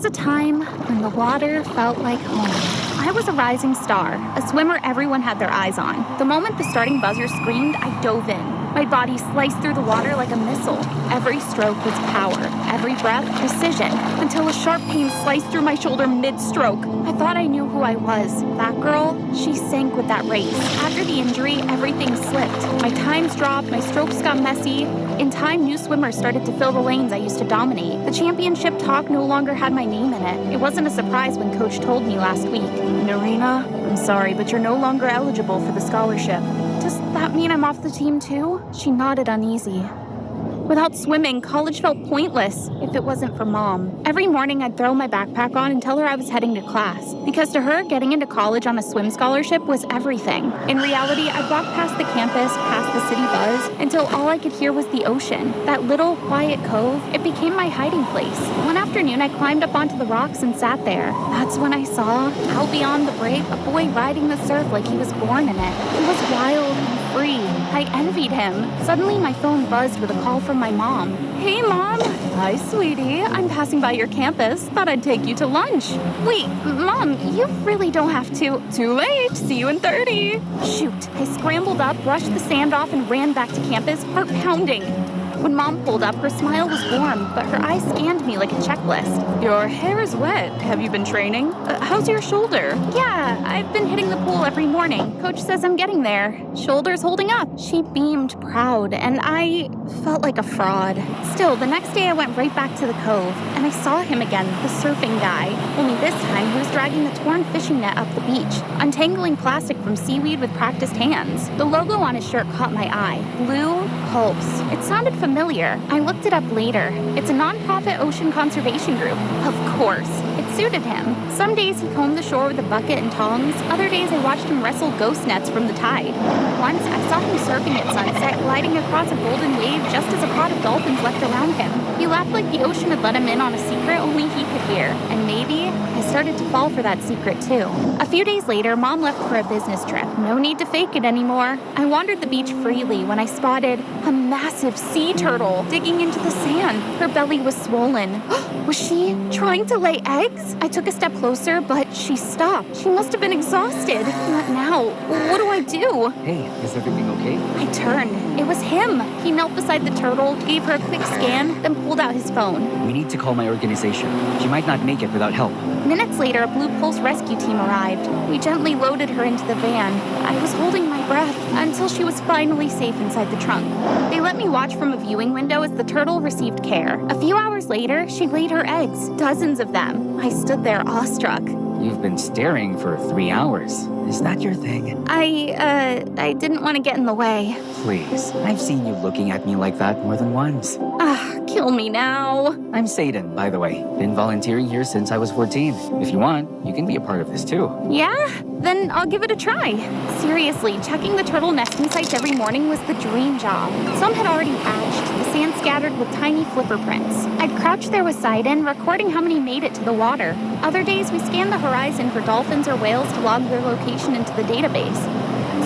was a time when the water felt like home. I was a rising star, a swimmer everyone had their eyes on. The moment the starting buzzer screamed, I dove in. My body sliced through the water like a missile. Every stroke was power, every breath precision, until a sharp pain sliced through my shoulder mid-stroke. I thought I knew who I was. That girl, she sank with that race. After the injury, everything slipped. My times dropped, my strokes got messy. In time, new swimmers started to fill the lanes I used to dominate. The championship talk no longer had my name in it. It wasn't a surprise when Coach told me last week, "Narina, I'm sorry, but you're no longer eligible for the scholarship." Does that mean I'm off the team too? She nodded uneasy. Without swimming, college felt pointless if it wasn't for Mom. Every morning, I'd throw my backpack on and tell her I was heading to class. Because to her, getting into college on a swim scholarship was everything. In reality, I'd walk past the campus, past the city buzz, until all I could hear was the ocean. That little, quiet cove, it became my hiding place. One afternoon, I climbed up onto the rocks and sat there. That's when I saw, out beyond the break, a boy riding the surf like he was born in it. He was wild and free. I envied him. Suddenly, my phone buzzed with a call from my mom. "Hey, Mom." "Hi, sweetie. I'm passing by your campus. Thought I'd take you to lunch." "Wait, Mom, you really don't have to." "Too late. See you in 30. Shoot. I scrambled up, brushed the sand off, and ran back to campus, heart pounding. When Mom pulled up, her smile was warm, but her eyes scanned me like a checklist. "Your hair is wet. Have you been training? How's your shoulder?" "Yeah, I've been hitting the pool every morning. Coach says I'm getting there. Shoulder's holding up." She beamed proud, and I felt like a fraud. Still, the next day I went right back to the cove, and I saw him again, the surfing guy. Only this time, he was dragging the torn fishing net up the beach, untangling plastic from seaweed with practiced hands. The logo on his shirt caught my eye. Blue Pulse. It sounded familiar. I looked it up later. It's a nonprofit ocean conservation group. Of course. It suited him. Some days he combed the shore with a bucket and tongs. Other days I watched him wrestle ghost nets from the tide. Once I saw him surfing at sunset, gliding across a golden wave just as a pod of dolphins left around him. He laughed like the ocean had let him in on a secret only he could hear. And maybe I started to fall for that secret too. A few days later, Mom left for a business trip. No need to fake it anymore. I wandered the beach freely when I spotted a massive sea turtle digging into the sand. Her belly was swollen. Was she trying to lay eggs? I took a step closer, but she stopped. She must have been exhausted. Not now. What do I do? Hey, is everything okay? I turned. It was him. He knelt beside the turtle, gave her a quick scan, then pulled out his phone. We need to call my organization. She might not make it without help. Minutes later, a Blue Pulse rescue team arrived. We gently loaded her into the van. I was holding my breath until she was finally safe inside the trunk. They let me watch from a viewing window as the turtle received care. A few hours later, she laid her eggs, dozens of them. I stood there awestruck. You've been staring for 3 hours. Is that your thing? I didn't want to get in the way. Please, I've seen you looking at me like that more than once. Kill me now. I'm Satan, by the way. Been volunteering here since I was 14. If you want, you can be a part of this too. Yeah? Then I'll give it a try. Seriously, checking the turtle nesting sites every morning was the dream job. Some had already hatched, the sand scattered with tiny flipper prints. I'd crouch there with Sidon, recording how many made it to the water. Other days, we scanned the horizon for dolphins or whales to log their location into the database.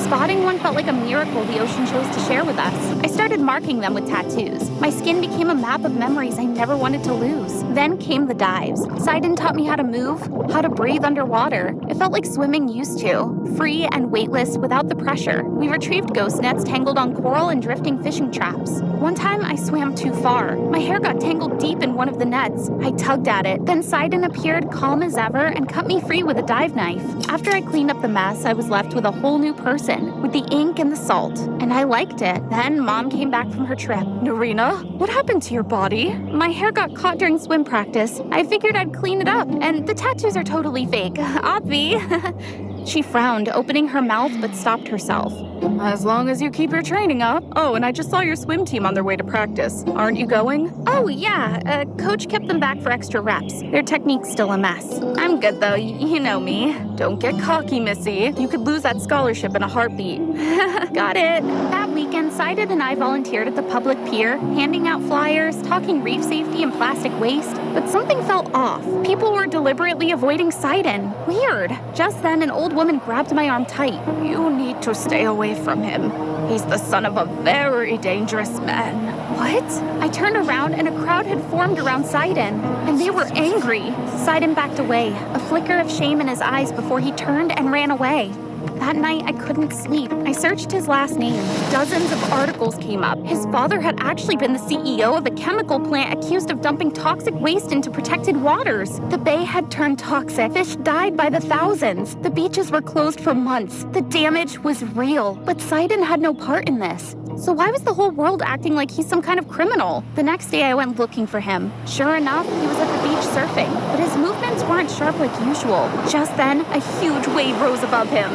Spotting one felt like a miracle the ocean chose to share with us. I started marking them with tattoos. My skin became a map of memories I never wanted to lose. Then came the dives. Sidon taught me how to move, how to breathe underwater. It felt like swimming used to, free and weightless without the pressure. We retrieved ghost nets tangled on coral and drifting fishing traps. One time I swam too far. My hair got tangled deep in one of the nets. I tugged at it. Then Sidon appeared calm as ever and cut me free with a dive knife. After I cleaned up the mess, I was left with a whole new person, with the ink and the salt. And I liked it. Then Mom came back from her trip. "Narina, what happened to your body?" "My hair got caught during swim practice. I figured I'd clean it up. And the tattoos are totally fake. Obvi." She frowned, opening her mouth, but stopped herself. "As long as you keep your training up." "Oh, and I just saw your swim team on their way to practice. Aren't you going?" "Oh, yeah. Coach kept them back for extra reps. Their technique's still a mess. I'm good, though. You know me." "Don't get cocky, Missy. You could lose that scholarship in a heartbeat." Got it. That weekend, Sidon and I volunteered at the public pier, handing out flyers, talking reef safety and plastic waste. But something felt off. People were deliberately avoiding Sidon. Weird. Just then, an old woman grabbed my arm tight. "You need to stay away from him." He's the son of a very dangerous man. What? I turned around and a crowd had formed around Sidon, and they were angry. Sidon backed away, a flicker of shame in his eyes before he turned and ran away. That night, I couldn't sleep. I searched his last name. Dozens of articles came up. His father had actually been the CEO of a chemical plant accused of dumping toxic waste into protected waters. The bay had turned toxic. Fish died by the thousands. The beaches were closed for months. The damage was real. But Sidon had no part in this. So why was the whole world acting like he's some kind of criminal? The next day, I went looking for him. Sure enough, he was at the beach surfing, but his movements weren't sharp like usual. Just then, a huge wave rose above him.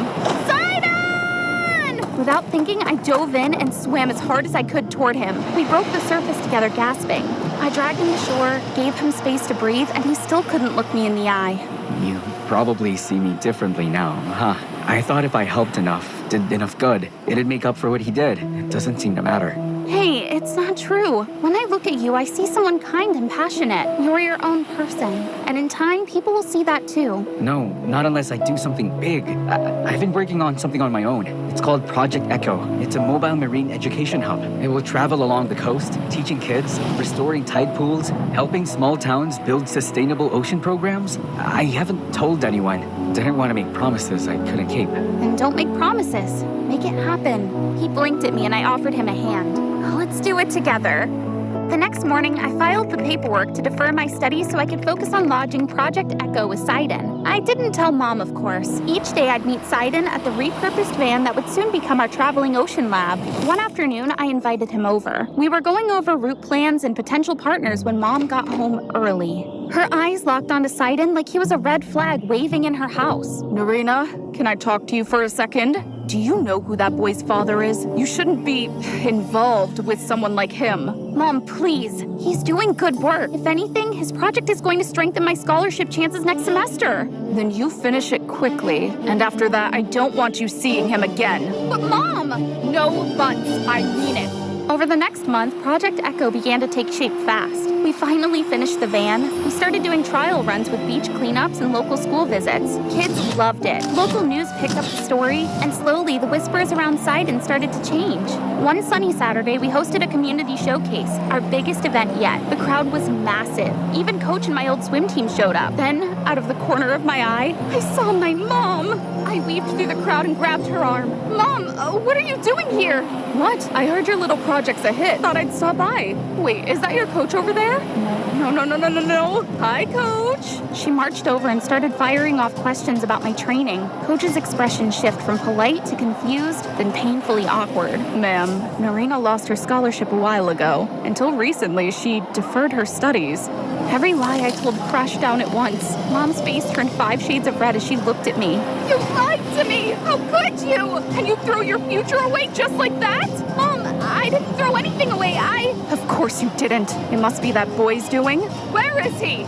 Sidon! Without thinking, I dove in and swam as hard as I could toward him. We broke the surface together, gasping. I dragged him to shore, gave him space to breathe, and he still couldn't look me in the eye. You probably see me differently now, huh? I thought if I helped enough, did enough good, it'd make up for what he did. It doesn't seem to matter. Hey, it's not true. When I look at you, I see someone kind and passionate. You're your own person. And in time, people will see that too. No, not unless I do something big. I've been working on something on my own. It's called Project Echo. It's a mobile marine education hub. It will travel along the coast, teaching kids, restoring tide pools, helping small towns build sustainable ocean programs. I haven't told anyone. Didn't want to make promises I couldn't keep. Then don't make promises. Make it happen. He blinked at me and I offered him a hand. Let's do it together. The next morning, I filed the paperwork to defer my studies so I could focus on lodging Project Echo with Sidon. I didn't tell Mom, of course. Each day, I'd meet Sidon at the repurposed van that would soon become our traveling ocean lab. One afternoon, I invited him over. We were going over route plans and potential partners when Mom got home early. Her eyes locked onto Sidon like he was a red flag waving in her house. Narina, can I talk to you for a second? Do you know who that boy's father is? You shouldn't be involved with someone like him. Mom, please. He's doing good work. If anything, his project is going to strengthen my scholarship chances next semester. Then you finish it quickly. And after that, I don't want you seeing him again. But Mom! No buts. I mean it. Over the next month, Project Echo began to take shape fast. We finally finished the van. We started doing trial runs with beach cleanups and local school visits. Kids loved it. Local news picked up the story, and slowly the whispers around Sidon started to change. One sunny Saturday, we hosted a community showcase, our biggest event yet. The crowd was massive. Even Coach and my old swim team showed up. Then, out of the corner of my eye, I saw my mom. I weaved through the crowd and grabbed her arm. Mom, what are you doing here? What? I heard your little project's a hit. Thought I'd stop by. Wait, is that your coach over there? No. Hi, Coach. She marched over and started firing off questions about my training. Coach's expression shifted from polite to confused, then painfully awkward. Ma'am, Narina lost her scholarship a while ago. Until recently, she deferred her studies. Every lie I told crashed down at once. Mom's face turned 5 shades of red as she looked at me. You lied to me! How could you? And you throw your future away just like that? Mom, I didn't throw anything away. Of course you didn't. It must be that boy's doing. Where is he?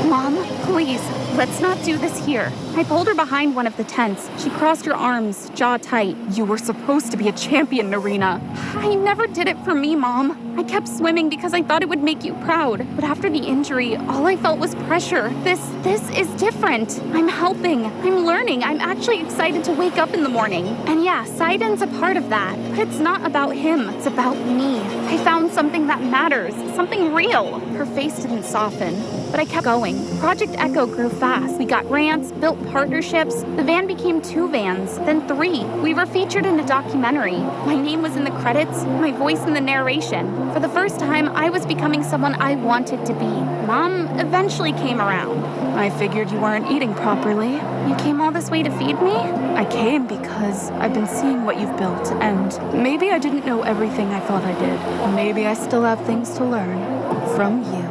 Mom, please, let's not do this here. I pulled her behind one of the tents. She crossed her arms, jaw tight. You were supposed to be a champion, Narina. I never did it for me, Mom. I kept swimming because I thought it would make you proud. But after the injury, all I felt was pressure. This is different. I'm helping. I'm learning. I'm actually excited to wake up in the morning. And yeah, Sidon's a part of that. But it's not about him. It's about me. I found something that matters. Something real. Her face didn't soften. But I kept going. Project Echo grew fast. We got grants, built partnerships. The van became 2 vans, then 3. We were featured in a documentary. My name was in the credits, my voice in the narration. For the first time, I was becoming someone I wanted to be. Mom eventually came around. I figured you weren't eating properly. You came all this way to feed me? I came because I've been seeing what you've built, and maybe I didn't know everything I thought I did. Maybe I still have things to learn from you.